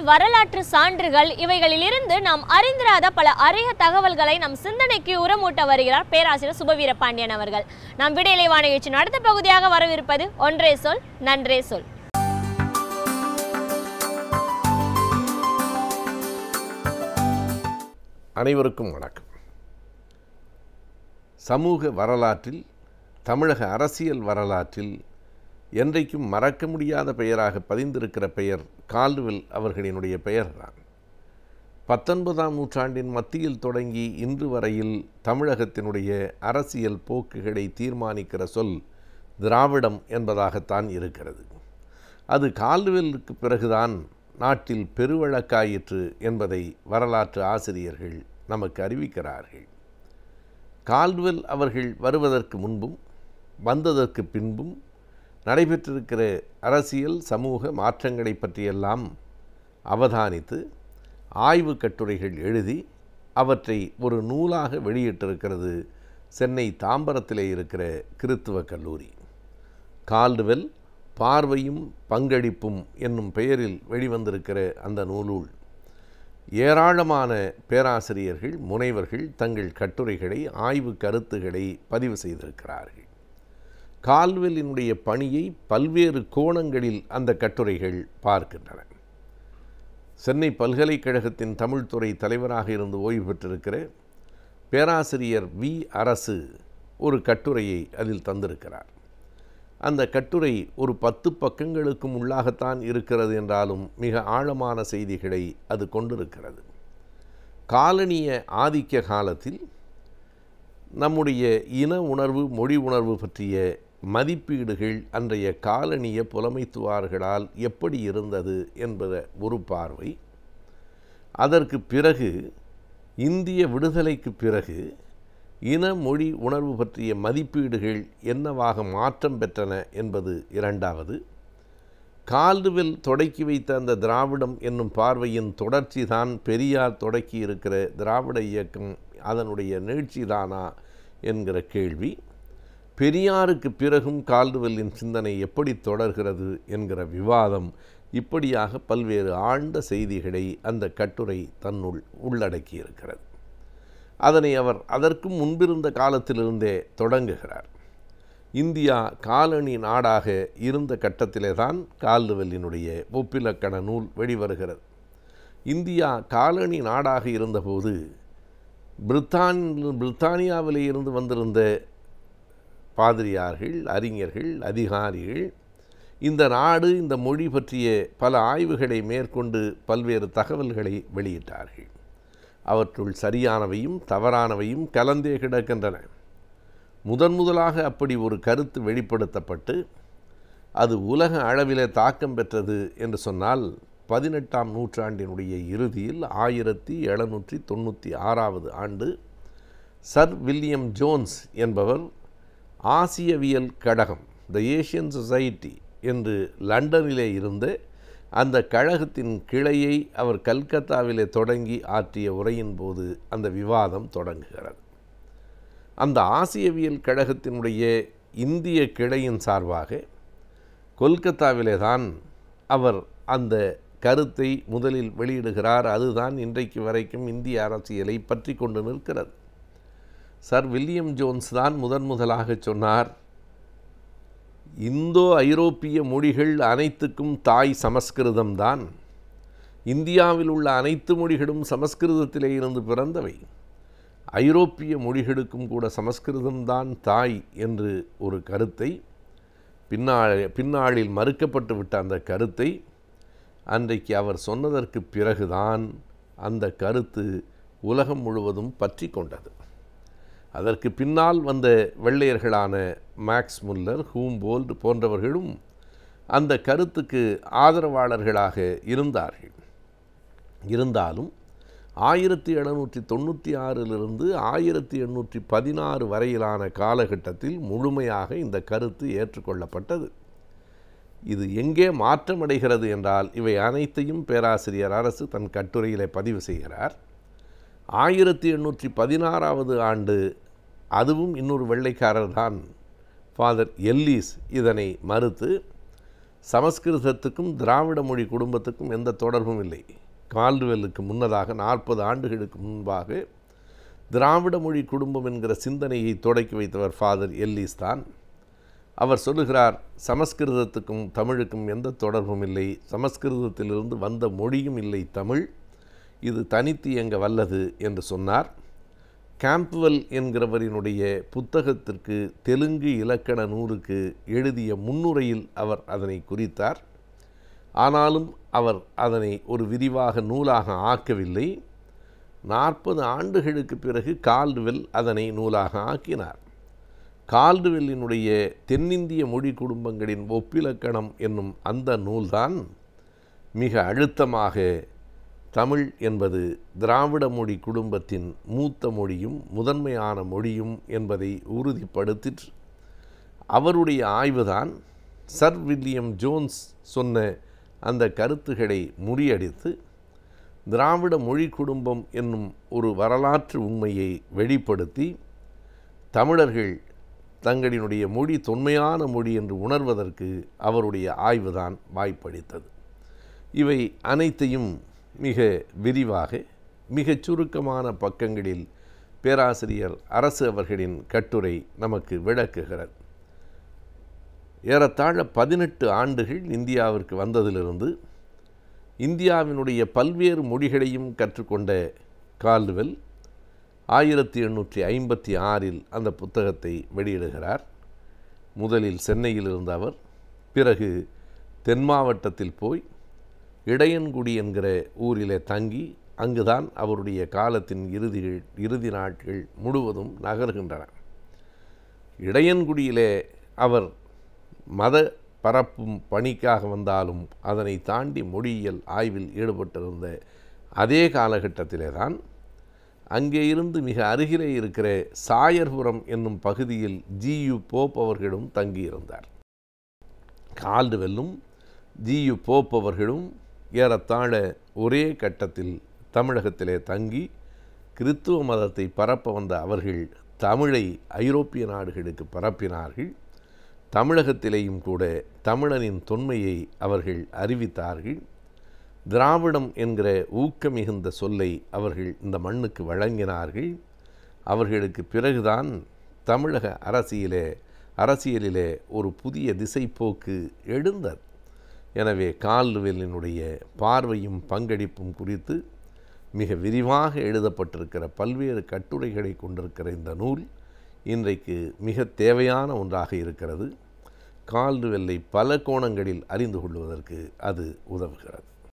வரலாற்று சான்றுகள் இவைகளிலிருந்து நாம் அறிந்திராத பல அரிய தகவல்களை நம் சிந்தனைக்கு உரமூட்ட வருகிறார் பேராசிரியர் சுபவீர பாண்டியன் அவர்கள். நாம் விடையிலைவா நிகழ்ச்சியின் அடுத்த பகுதியாக வரவிருப்பது ஒன்றே சொல் நன்றே சொல். அனைவருக்கும் வணக்கம். சமூக வரலாற்றில், தமிழக அரசியல் வரலாற்றில் என்றைக்கும் மறக்க முடியாத பெயராக பதிந்திருக்கிற பெயர் கால்டுவெல் அவர்களினுடைய பெயர்தான். 19ஆம் நூற்றாண்டின் மத்தியில் தொடங்கி இன்று வரையில் தமிழகத்தினுடைய அரசியல் போக்குகளை தீர்மானிக்கிற சொல் திராவிடம் என்பதாகத்தான் இருக்கிறது. அது கால்டுவெல்லுக்கு பிறகுதான் நாட்டில் பெருவழக்காயிற்று என்பதை வரலாற்று ஆசிரியர்கள் நமக்கு அறிவிக்கிறார்கள். கால்டுவெல் அவர்கள் வருவதற்கு முன்பும் வந்ததற்கு பின்பும் நடைபெற்றிருக்கிற அரசியல் சமூக மாற்றங்களை பற்றியெல்லாம் அவதானித்து ஆய்வு கட்டுரைகள் எழுதி அவற்றை ஒரு நூலாக வெளியிட்டிருக்கிறது சென்னை தாம்பரத்திலே இருக்கிற கிறித்துவ கல்லூரி. கால்டுவெல் பார்வையும் பங்களிப்பும் என்னும் பெயரில் வெளிவந்திருக்கிற அந்த நூலுள் ஏராளமான பேராசிரியர்கள், முனைவர்கள் தங்கள் கட்டுரைகளை, ஆய்வு கருத்துக்களை பதிவு செய்திருக்கிறார்கள். கால்டுவெல்லினுடைய பணியை பல்வேறு கோணங்களில் அந்த கட்டுரைகள் பார்க்கின்றன. சென்னை பல்கலைக்கழகத்தின் தமிழ்துறை தலைவராக இருந்து ஓய்வு பெற்றிருக்கிற பேராசிரியர் வி. அரசு ஒரு கட்டுரையை அதில் தந்திருக்கிறார். அந்த கட்டுரை ஒரு 10 பக்கங்களுக்கும் உள்ளாகத்தான் இருக்கிறது என்றாலும் மிக ஆழமான செய்திகளை அது கொண்டிருக்கிறது. காலனிய ஆதிக்க காலத்தில் நம்முடைய இன உணர்வு, மொழி உணர்வு பற்றிய மதிப்பீடுகள் அன்றைய காலனிய புலமைத்துவார்களால் எப்படி இருந்தது என்பத ஒரு பார்வை. அதற்கு பிறகு இந்திய விடுதலைக்கு பிறகு இன மொழி உணர்வு பற்றிய மதிப்பீடுகள் என்னவாக மாற்றம் பெற்றன என்பது இரண்டாவது. கால்டுவெல் தொடக்கி வைத்த அந்த திராவிடம் என்னும் பார்வையின் தொடர்ச்சி தான் பெரியார் தொடக்கி இருக்கிற திராவிட இயக்கம், அதனுடைய நீட்சிதானா என்கிற கேள்வி. பெரியாருக்கு பிறகும் கால்டுவெல்லின் சிந்தனை எப்படி தொடர்கிறது என்கிற விவாதம். இப்படியாக பல்வேறு ஆழ்ந்த செய்திகளை அந்த கட்டுரை தன்னுள் உள்ளடக்கியிருக்கிறது. அதனை அவர் அதற்கும் முன்பிருந்த காலத்திலிருந்தே தொடங்குகிறார். இந்தியா காலனி நாடாக இருந்த கட்டத்திலே தான் கால்டுவெல்லினுடைய ஒப்பிலக்கண நூல் வெளிவருகிறது. இந்தியா காலனி நாடாக இருந்தபோது பிரித்தானியாவிலே இருந்து வந்திருந்த பாதிரியார்கள், அறிஞர்கள், அதிகாரிகள் இந்த நாடு, இந்த மொழி பற்றிய பல ஆய்வுகளை மேற்கொண்டு பல்வேறு தகவல்களை வெளியிட்டார்கள். அவற்றுள் சரியானவையும் தவறானவையும் கலந்தே கிடக்கின்றன. முதலாக அப்படி ஒரு கருத்து வெளிப்படுத்தப்பட்டு அது உலக அளவிலே தாக்கம் பெற்றது என்று சொன்னால் 18ஆம் நூற்றாண்டினுடைய இறுதியில் 1796 ஆண்டு சர் வில்லியம் ஜோன்ஸ் என்பவர் ஆசியவியல் கழகம், த ஏசியன் சொசைட்டி என்று லண்டனிலே இருந்து அந்த கழகத்தின் கிளையை அவர் கல்கத்தாவிலே தொடங்கி ஆற்றிய உரையின் போது அந்த விவாதம் தொடங்குகிறது. அந்த ஆசியவியல் கழகத்தினுடைய இந்திய கிளையின் சார்பாக கொல்கத்தாவிலே தான் அவர் அந்த கருத்தை முதலில் வெளியிடுகிறார். அதுதான் இன்றைக்கு வரைக்கும் இந்திய அரசியலை பற்றி கொண்டு நிற்கிறது. சர் வில்லியம் ஜோன்ஸ் தான் முதலாக சொன்னார், இந்தோ ஐரோப்பிய மொழிகள் அனைத்துக்கும் தாய் சமஸ்கிருதம்தான். இந்தியாவில் உள்ள அனைத்து மொழிகளும் சமஸ்கிருதத்திலே இருந்து பிறந்தவை. ஐரோப்பிய மொழிகளுக்கும் கூட சமஸ்கிருதம்தான் தாய் என்று ஒரு கருத்தை பின்னாளில் மறுக்கப்பட்டு விட்ட அந்த கருத்தை அன்றைக்கு அவர் சொன்னதற்கு பிறகுதான் அந்த கருத்து உலகம் முழுவதும் பற்றி கொண்டது. அதற்கு பின்னால் வந்த வெள்ளையர்களான மேக்ஸ் முல்லர், ஹூம்போல்ட் போன்றவர்களும் அந்த கருத்துக்கு ஆதரவாளர்களாக இருந்தார்கள். இருந்தாலும் 1796 1816 வரையிலான காலகட்டத்தில் முழுமையாக இந்த கருத்து ஏற்றுக்கொள்ளப்பட்டது. இது எங்கே மாற்றமடைகிறது என்றால் இவை அனைத்தையும் பேராசிரியர் அரசு தன் கட்டுரையிலே பதிவு செய்கிறார். 1816 ஆண்டு அதுவும் இன்னொரு வெள்ளைக்காரர் தான், ஃபாதர் எல்லிஸ் இதனை மறுத்து சமஸ்கிருதத்துக்கும் திராவிட மொழி குடும்பத்துக்கும் எந்த தொடர்பும் இல்லை. கால்டுவெல்லுக்கு முன்னதாக 40 ஆண்டுகளுக்கு முன்பாக திராவிட மொழி குடும்பம் என்கிற சிந்தனையை தொடக்கி வைத்தவர் ஃபாதர் எல்லிஸ் தான். அவர் சொல்லுகிறார், சமஸ்கிருதத்துக்கும் தமிழுக்கும் எந்த தொடர்பும் இல்லை, சமஸ்கிருதத்திலிருந்து வந்த மொழியும் இல்லை தமிழ், இது தனித்து இயங்க வல்லது என்று சொன்னார். கேம்ப்வெல் என்கிறவரினுடைய புத்தகத்திற்கு தெலுங்கு இலக்கண நூலுக்கு எழுதிய முன்னுரையில் அவர் அதனை குறித்தார். ஆனாலும் அவர் அதனை ஒரு விரிவாக நூலாக ஆக்கவில்லை. 40 ஆண்டுகளுக்கு பிறகு கால்டுவெல் அதனை நூலாக ஆக்கினார். கால்டுவெல்லினுடைய தென்னிந்திய மொழி குடும்பங்களின் ஒப்பிலக்கணம் என்னும் அந்த நூல்தான் மிக அழுத்தமாக தமிழ் என்பது திராவிட மொழி குடும்பத்தின் மூத்த மொழியும் முதன்மையான மொழியும் என்பதை உறுதிப்படுத்திற்று. அவருடைய ஆய்வுதான் சர் வில்லியம் ஜோன்ஸ் சொன்ன அந்த கருத்துக்களை முறியடித்து திராவிட மொழி குடும்பம் என்னும் ஒரு வரலாற்று உண்மையை வெளிப்படுத்தி தமிழர்கள் தங்களினுடைய மொழி தொன்மையான மொழி என்று உணர்வதற்கு அவருடைய ஆய்வுதான் வாய்ப்பளித்தது. இவை அனைத்தையும் மிக விரிவாக மிகச் சுருக்கமான பக்கங்களில் பேராசிரியர் அரசு அவர்களின் கட்டுரை நமக்கு விளக்குகிறது. ஏறத்தாழ 18 ஆண்டுகள் இந்தியாவிற்கு வந்ததிலிருந்து இந்தியாவினுடைய பல்வேறு மொழிகளையும் கற்றுக்கொண்ட கால்டுவெல் 1856 அந்த புத்தகத்தை வெளியிடுகிறார். முதலில் சென்னையில் இருந்த அவர் பிறகு தென் மாவட்டத்தில் போய் இடையன்குடி என்கிற ஊரிலே தங்கி அங்குதான் அவருடைய காலத்தின் இறுதி நாட்கள் முழுவதும் நகர்கின்றன. இடையன்குடியிலே அவர் மத பரப்பும் பணிக்காக வந்தாலும் அதனை தாண்டி மொழியியல் ஆய்வில் ஈடுபட்டிருந்த அதே காலகட்டத்திலே தான் அங்கே இருந்து மிக அருகிலே இருக்கிற சாயர்புரம் என்னும் பகுதியில் ஜி.யு. போப் அவர்களும் தங்கியிருந்தார். கால்டுவெல்லும் ஜி.யு. போப் அவர்களும் ஏறத்தாழ ஒரே கட்டத்தில் தமிழகத்திலே தங்கி கிறித்துவ மதத்தை பரப்ப வந்த அவர்கள் தமிழை ஐரோப்பிய நாடுகளுக்கு பரப்பினார்கள். தமிழகத்திலேயும் கூட தமிழனின் தொன்மையை அவர்கள் அறிவித்தார்கள். திராவிடம் என்கிற ஊக்கமிகுந்த சொல்லை அவர்கள் இந்த மண்ணுக்கு வழங்கினார்கள். அவர்களுக்கு பிறகுதான் தமிழக அரசியலிலே ஒரு புதிய திசைப்போக்கு எழுந்தது. எனவே கால்டுவெல்லினுடைய பார்வையும் பங்களிப்பும் குறித்து மிக விரிவாக எழுதப்பட்டிருக்கிற பல்வேறு கட்டுரைகளை கொண்டிருக்கிற இந்த நூல் இன்றைக்கு மிக தேவையான ஒன்றாக இருக்கிறது. கால்டுவெல்லை பல கோணங்களில் அறிந்து கொள்வதற்கு அது உதவுகிறது.